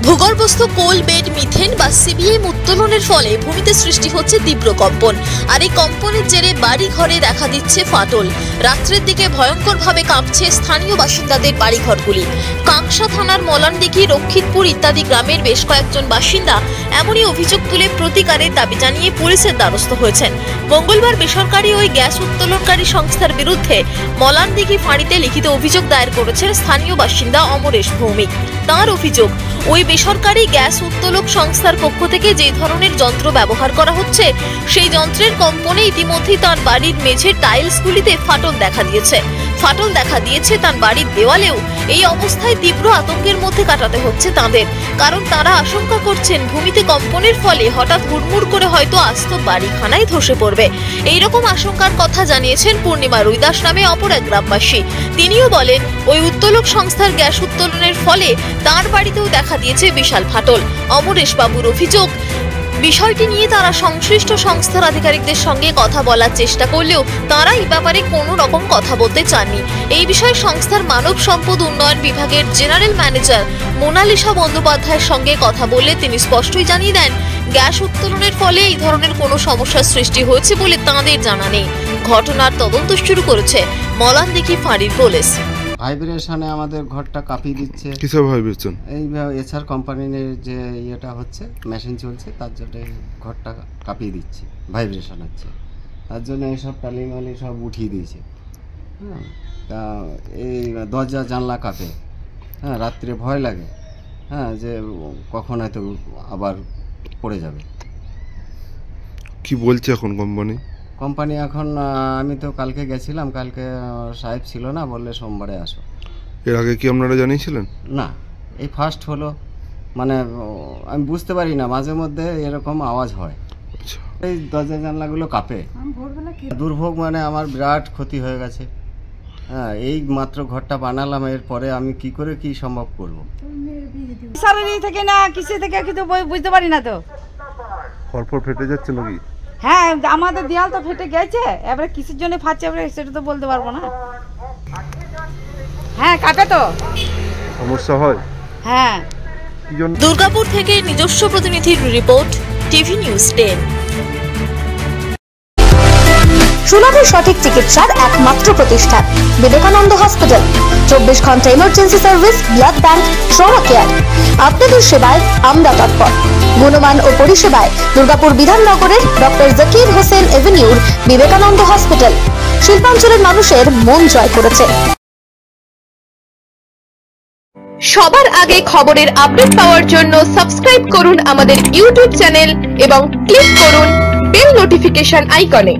ভূগর্ভস্থ কোল bed methane বা CBM উত্তোলনের ফলে ভূমিতে সৃষ্টি হচ্ছে তীব্র কম্পন। আর এই কম্পনের জেরে বাড়ি ঘরে দেখা দিচ্ছে ফাটল। রাত্রের দিকে ভয়ঙ্করভাবে কাঁপছে স্থানীয় বাসিন্দাদের বাড়িঘরগুলি। কাঁকসা থানার মলানদিঘি, রক্ষিতপুর ইত্যাদি গ্রামের বেশ কয়েকজন বাসিন্দা এমনই অভিযোগ তুলে প্রতিকারের দাবি জানিয়ে পুলিশের দ্বারস্থ হয়েছেন। মঙ্গলবার বেসরকারি ওই গ্যাস উত্তোলনকারী সংস্থার বিরুদ্ধে মলানদিঘি ফাঁড়িতে লিখিত অভিযোগ দায়ের করেছেন স্থানীয় বাসিন্দা অমরেশ ভৌমিক। তাঁর অভিযোগ, ওই বেসরকারি গ্যাস উত্তোলক সংস্থার পক্ষ থেকে যে ধরনের যন্ত্র ব্যবহার করা হচ্ছে সেই যন্ত্রের কম্পনে ইতিমধ্যেই তার বাড়ির মেঝের টাইলসগুলিতে ফাটল দেখা দিয়েছে তার বাড়ির দেওয়ালেও। এই অবস্থায় তীব্র আতঙ্কের মধ্যে কাটাতে হচ্ছে তাদের, কারণ তারা আশঙ্কা করছেন ভূমিতে কম্পনের ফলে হঠাৎ হুড়মুড় করে হয়তো আস্ত বাড়িখানাই ধসে পড়বে। এইরকম আশঙ্কার কথা জানিয়েছেন পূর্ণিমা রুইদাস নামে অপর এক গ্রামবাসী। তিনিও বলেন, ওই উত্তোলক সংস্থার গ্যাস উত্তোলনের ফলে তার বাড়িতেও দেখা দিয়েছে বিশাল ফাটল। অমরেশ বাবুর অভিযোগ, বিষয়টি নিয়ে তারা সংশ্লিষ্ট সংস্থার আধিকারিকদের সঙ্গে কথা বলার চেষ্টা করলেও তারা এই ব্যাপারে কোনো রকম কথা বলতে চাননি। এই বিষয়ে সংস্থার মানব সম্পদ উন্নয়ন বিভাগের জেনারেল ম্যানেজার মোনালিসা বন্দ্যোপাধ্যায়ের সঙ্গে কথা বললে তিনি স্পষ্টই জানিয়ে দেন, গ্যাস উত্তোলনের ফলে এই ধরনের কোনো সমস্যার সৃষ্টি হয়েছে বলে তাঁদের জানা নেই। ঘটনার তদন্ত শুরু করেছে মলানদিঘি ফাঁড়ির পুলিশ। ভাইব্রেশনে আমাদের ঘরটা কাঁপিয়ে দিচ্ছে। কিসের ভাইব্রেশন? এই এছাড় কোম্পানির যে ইয়েটা হচ্ছে, মেশিন চলছে, তার জন্য ঘরটা কাঁপিয়ে দিচ্ছে, ভাইব্রেশন হচ্ছে, তার জন্য এইসব টালিমালি সব উঠিয়ে দিয়েছে। হ্যাঁ, তা এই দরজা জানলা কাঁপে। হ্যাঁ, রাত্রে ভয় লাগে। হ্যাঁ, যে কখন হয়তো আবার পড়ে যাবে। কি বলছে এখন কোম্পানি? এখন আমি তো কালকে গেছিলাম, কালকে সাহেব ছিল না, বললে সোমবারে আসো। এর আগে কি আপনারা জানিয়েছিলেন? না, এই ফার্স্ট হলো। মানে আমি বুঝতে পারি না, মাঝে মধ্যে এরকম আওয়াজ হয়। আচ্ছা, এই দরজা জানলাগুলো কাঁপে। দুর্ভোগ, মানে আমার বিরাট ক্ষতি হয়ে গেছে। হ্যাঁ, এই মাত্র ঘরটা বানালাম, এরপরে আমি কি করে কি সম্ভব করব? সারাদিন থেকে না কিসে থেকে কিছু বুঝতে পারি না তো। ফরফর ফেটে যাচ্ছে নাকি? হ্যাঁ, আমাদের দেয়াল তো ফেটে গেছে, এবারে কিসের জন্য ফাটছে এবারে সেটা তো বলতে পারবো না। হ্যাঁ, কাটে তো সমস্যা হয়। হ্যাঁ। দুর্গাপুর থেকে নিজস্ব প্রতিনিধির রিপোর্ট, টিভি নিউজ 10। সুলভ সঠিক চিকিৎসার একমাত্র প্রতিষ্ঠান বিবেকানন্দ হসপিটাল। 24 ঘন্টা emergency service, blood bank, trauma care. আপনাদের সেবায় আমরা তৎপর। গুণমান ও পরিষেবায় দুর্গাপুর বিধাননগরের ডক্টর জাকির হোসেন এভিনিউর বিবেকানন্দ হসপিটাল শিল্পাঞ্চলের মানুষের মন জয় করেছে। সবার আগে খবরের আপডেট পাওয়ার জন্য সাবস্ক্রাইব করুন আমাদের ইউটিউব চ্যানেল এবং ক্লিক করুন বেল নোটিফিকেশন আইকনে।